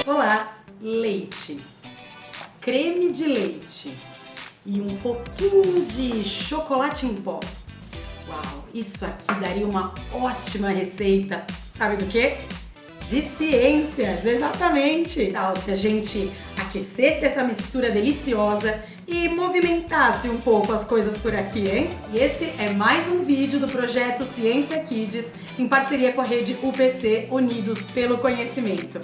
Olá, leite, creme de leite e um pouquinho de chocolate em pó. Uau, isso aqui daria uma ótima receita. Sabe do quê? De ciências, exatamente! Tal se a gente aquecesse essa mistura deliciosa e movimentasse um pouco as coisas por aqui, hein? E esse é mais um vídeo do projeto Ciência Kids em parceria com a rede UPC Unidos pelo Conhecimento.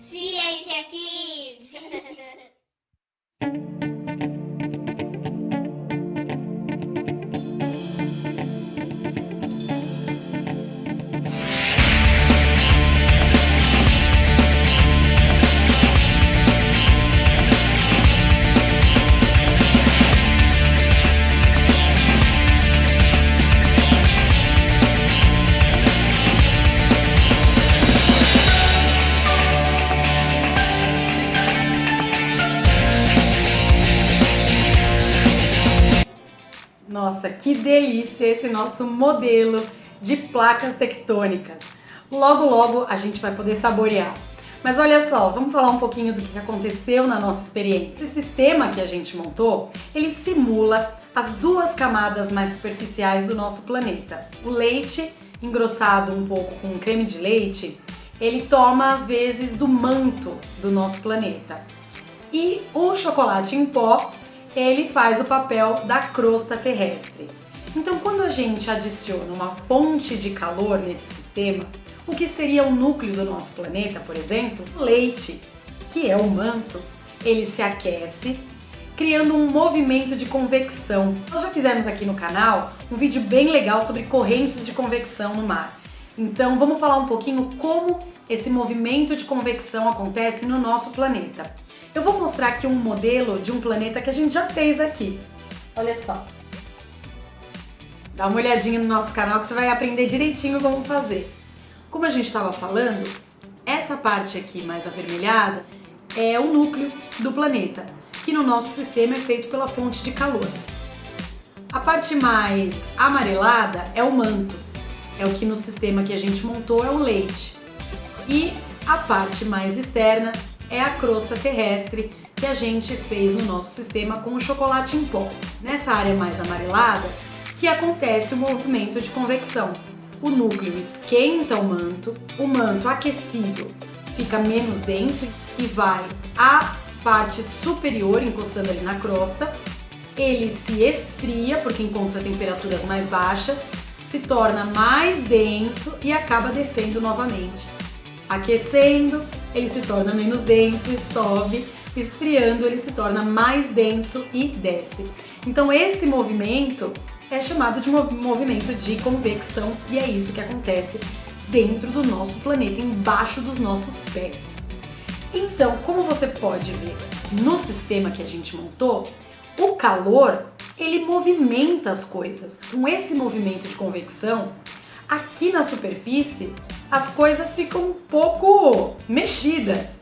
Ciência Kids! Nossa, que delícia esse nosso modelo de placas tectônicas. Logo, logo a gente vai poder saborear. Mas olha só, vamos falar um pouquinho do que aconteceu na nossa experiência. Esse sistema que a gente montou, ele simula as duas camadas mais superficiais do nosso planeta. O leite, engrossado um pouco com creme de leite, ele toma às vezes do manto do nosso planeta. E o chocolate em pó, ele faz o papel da crosta terrestre. Então, quando a gente adiciona uma fonte de calor nesse sistema, o que seria o núcleo do nosso planeta, por exemplo, o leite, que é o manto, ele se aquece, criando um movimento de convecção. Nós já fizemos aqui no canal um vídeo bem legal sobre correntes de convecção no mar. Então, vamos falar um pouquinho como esse movimento de convecção acontece no nosso planeta. Eu vou mostrar aqui um modelo de um planeta que a gente já fez aqui. Olha só. Dá uma olhadinha no nosso canal que você vai aprender direitinho como fazer. Como a gente estava falando, essa parte aqui mais avermelhada é o núcleo do planeta, que no nosso sistema é feito pela fonte de calor. A parte mais amarelada é o manto, é o que no sistema que a gente montou é o leite. E a parte mais externa é a crosta terrestre que a gente fez no nosso sistema com o chocolate em pó. Nessa área mais amarelada que acontece o movimento de convecção. O núcleo esquenta o manto aquecido fica menos denso e vai à parte superior, encostando ali na crosta. Ele se esfria porque encontra temperaturas mais baixas, se torna mais denso e acaba descendo novamente. Aquecendo, ele se torna menos denso e sobe, esfriando, ele se torna mais denso e desce. Então esse movimento é chamado de movimento de convecção e é isso que acontece dentro do nosso planeta, embaixo dos nossos pés. Então, como você pode ver no sistema que a gente montou, o calor, ele movimenta as coisas. Com esse movimento de convecção, aqui na superfície, as coisas ficam um pouco mexidas.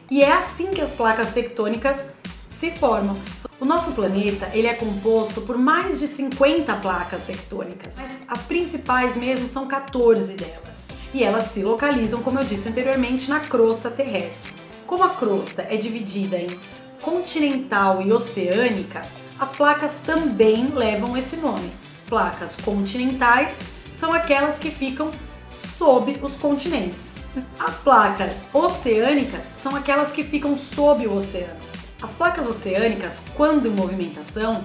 E é assim que as placas tectônicas se formam. O nosso planeta, ele é composto por mais de 50 placas tectônicas, mas as principais mesmo são 14 delas. E elas se localizam, como eu disse anteriormente, na crosta terrestre. Como a crosta é dividida em continental e oceânica, as placas também levam esse nome. Placas continentais são aquelas que ficam sob os continentes. As placas oceânicas são aquelas que ficam sob o oceano. As placas oceânicas, quando em movimentação,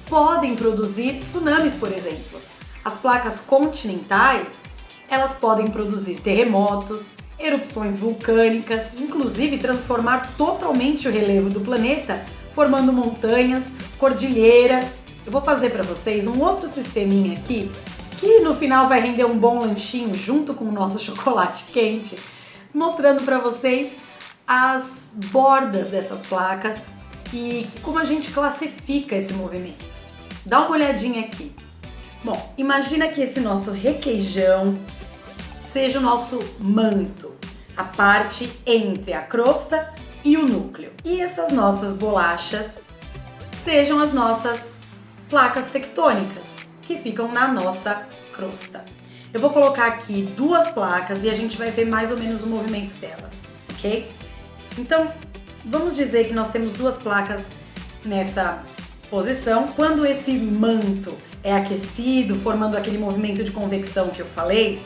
podem produzir tsunamis, por exemplo. As placas continentais, elas podem produzir terremotos, erupções vulcânicas, inclusive transformar totalmente o relevo do planeta, formando montanhas, cordilheiras. Eu vou fazer para vocês um outro sisteminha aqui, que no final vai render um bom lanchinho junto com o nosso chocolate quente, mostrando para vocês as bordas dessas placas e como a gente classifica esse movimento. Dá uma olhadinha aqui. Bom, imagina que esse nosso requeijão seja o nosso manto, a parte entre a crosta e o núcleo. E essas nossas bolachas sejam as nossas placas tectônicas, que ficam na nossa crosta. Eu vou colocar aqui 2 placas e a gente vai ver mais ou menos o movimento delas, ok? Então, vamos dizer que nós temos 2 placas nessa posição. Quando esse manto é aquecido, formando aquele movimento de convecção que eu falei,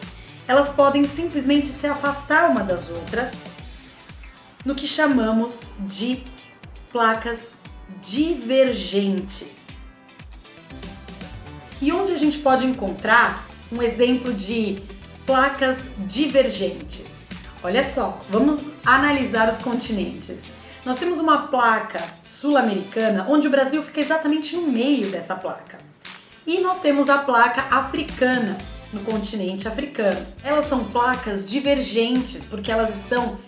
elas podem simplesmente se afastar uma das outras no que chamamos de placas divergentes. E onde a gente pode encontrar um exemplo de placas divergentes? Olha só, vamos analisar os continentes. Nós temos uma placa sul-americana, onde o Brasil fica exatamente no meio dessa placa. E nós temos a placa africana, no continente africano. Elas são placas divergentes, porque elas estão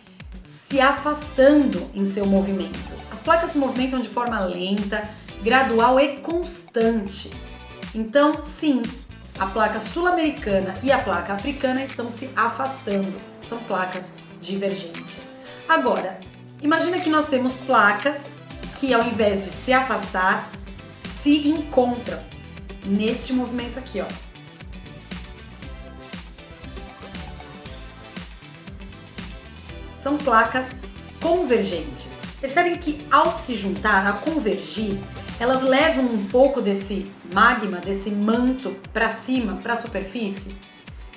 se afastando em seu movimento. As placas se movimentam de forma lenta, gradual e constante. Então, sim, a placa sul-americana e a placa africana estão se afastando. São placas divergentes. Agora, imagina que nós temos placas que, ao invés de se afastar, se encontram neste movimento aqui, ó. São placas convergentes. Percebem que ao se juntar, a convergir, elas levam um pouco desse magma, desse manto para cima, para a superfície?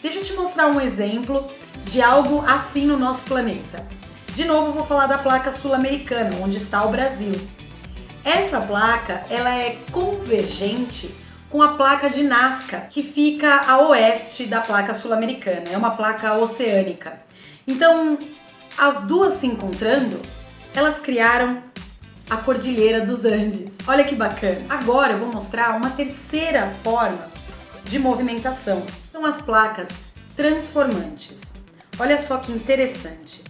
Deixa eu te mostrar um exemplo de algo assim no nosso planeta. De novo, eu vou falar da placa sul-americana, onde está o Brasil. Essa placa, ela é convergente com a placa de Nazca, que fica a oeste da placa sul-americana. É uma placa oceânica. Então, as duas se encontrando, elas criaram a Cordilheira dos Andes. Olha que bacana! Agora eu vou mostrar uma terceira forma de movimentação. São as placas transformantes. Olha só que interessante.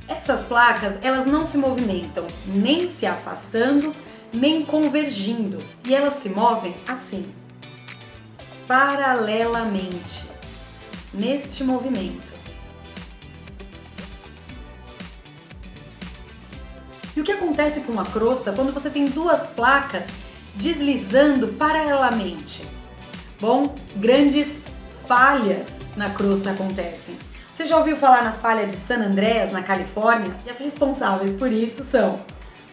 Essas placas, elas não se movimentam nem se afastando, nem convergindo. E elas se movem assim, paralelamente, neste movimento. E o que acontece com a crosta quando você tem 2 placas deslizando paralelamente? Bom, grandes falhas na crosta acontecem. Você já ouviu falar na falha de San Andreas, na Califórnia? E as responsáveis por isso são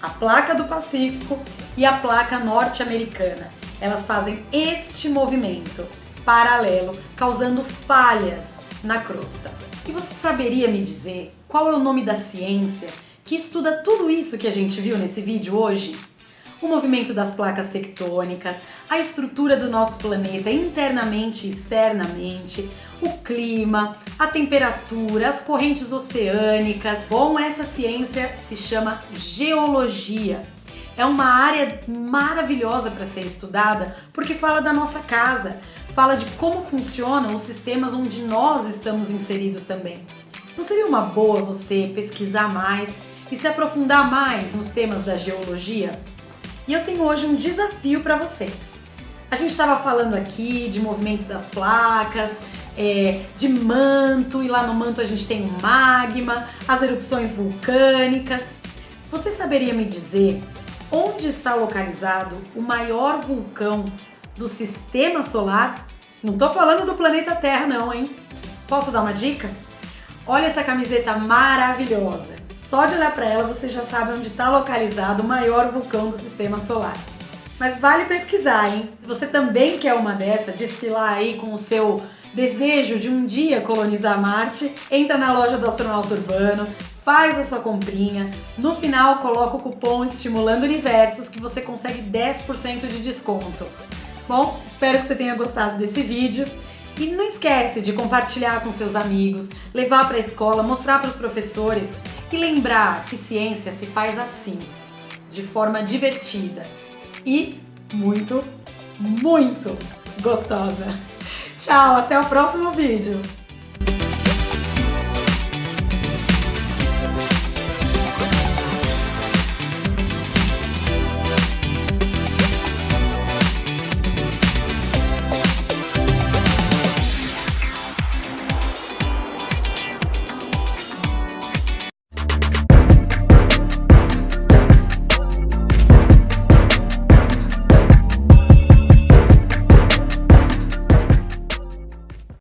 a placa do Pacífico e a placa norte-americana. Elas fazem este movimento paralelo, causando falhas na crosta. E você saberia me dizer qual é o nome da ciência que estuda tudo isso que a gente viu nesse vídeo hoje? O movimento das placas tectônicas, a estrutura do nosso planeta internamente e externamente, o clima, a temperatura, as correntes oceânicas. Bom, essa ciência se chama geologia. É uma área maravilhosa para ser estudada porque fala da nossa casa, fala de como funcionam os sistemas onde nós estamos inseridos também. Não seria uma boa você pesquisar mais e se aprofundar mais nos temas da geologia? E eu tenho hoje um desafio para vocês. A gente estava falando aqui de movimento das placas, de manto, e lá no manto a gente tem o magma, as erupções vulcânicas. Você saberia me dizer onde está localizado o maior vulcão do sistema solar? Não tô falando do planeta Terra não, hein? Posso dar uma dica? Olha essa camiseta maravilhosa. Só de olhar para ela você já sabe onde está localizado o maior vulcão do sistema solar. Mas vale pesquisar, hein? Se você também quer uma dessa, desfilar aí com o seu desejo de um dia colonizar Marte, entra na loja do Astronauta Urbano, faz a sua comprinha, no final coloca o cupom Estimulando Universos que você consegue 10% de desconto. Bom, espero que você tenha gostado desse vídeo. E não esquece de compartilhar com seus amigos, levar para a escola, mostrar para os professores e lembrar que ciência se faz assim, de forma divertida e muito, muito gostosa. Tchau, até o próximo vídeo!